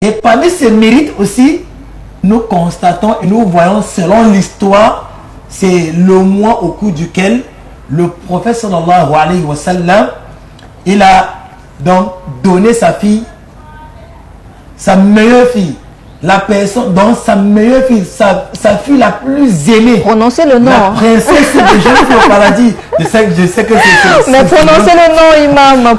Et parmi ces mérites aussi, nous constatons et nous voyons selon l'histoire, c'est le mois au cours duquel le prophète sallallahu alayhi wa sallam, il a donc donné sa fille, sa meilleure fille, la personne, donc sa meilleure fille, sa fille la plus aimée. Prononcez le nom. La princesse de Jésus au paradis. Je sais que c'est... Mais prononcez le nom, imam.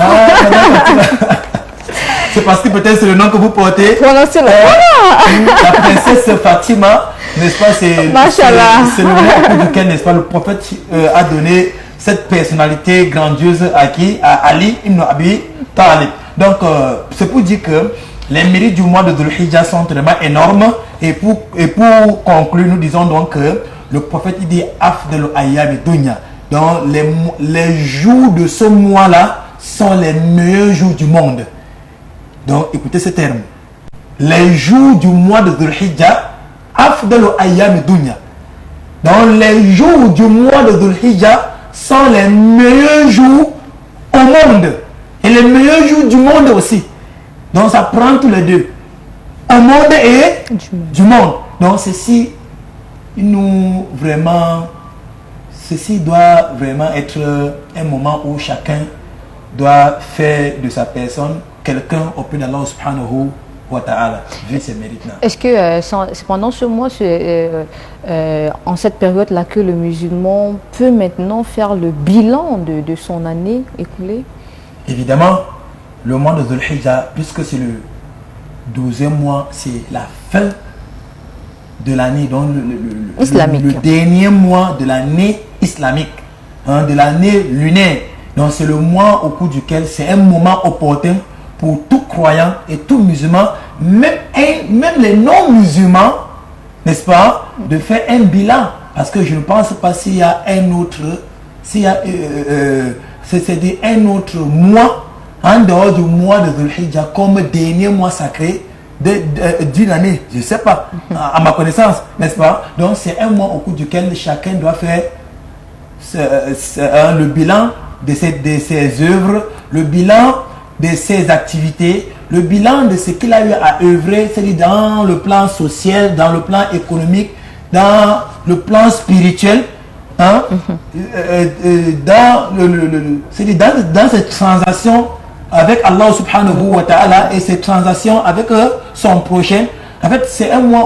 C'est parce que peut-être c'est le nom que vous portez. Prononcez le nom. La princesse Fatima, n'est-ce pas, c'est le nom au cours duquel, n'est-ce pas, le prophète a donné cette personnalité grandiose à qui? À Ali ibn Abi Talib. Donc, c'est pour dire que les mérites du mois de Dhul Hijjah sont vraiment énormes. Et pour conclure, nous disons donc que le prophète il dit Afdal Ayyam Dunya. Donc, les jours de ce mois-là sont les meilleurs jours du monde. Donc, écoutez ce terme. Les jours du mois de Dhul Hijjah, Afdal Ayyam Dunya. Donc, les jours du mois de Dhul Hijjah sont les meilleurs jours au monde. Et les meilleurs jours du monde aussi. Donc, ça prend tous les deux. Au monde et du monde. Donc, ceci doit vraiment être un moment où chacun doit faire de sa personne quelqu'un auprès d'Allah subhanahu wa ta'ala, vu ses mérites. Est-ce que c'est pendant ce mois, en cette période-là, que le musulman peut maintenant faire le bilan de son année écoulée? Évidemment, le mois de Dhul Hijjah, puisque c'est le 12e mois, c'est la fin de l'année, donc le dernier mois de l'année islamique, hein, de l'année lunaire. Donc c'est le mois au cours duquel c'est un moment opportun pour tout croyant et tout musulman, même les non-musulmans, n'est-ce pas, de faire un bilan. Parce que je ne pense pas s'il y a un autre, c'est-à-dire un autre mois, en dehors du mois de Dhul Hijjah, comme dernier mois sacré d'une année, je ne sais pas, à ma connaissance, n'est-ce pas? Donc c'est un mois au cours duquel chacun doit faire le bilan de ses œuvres, le bilan de ses activités, le bilan de ce qu'il a eu à œuvrer, c'est-à-dire dans le plan social, dans le plan économique, dans le plan spirituel, hein, dans cette transaction avec Allah subhanahu wa ta'ala et cette transaction avec son prochain. En fait, c'est un mois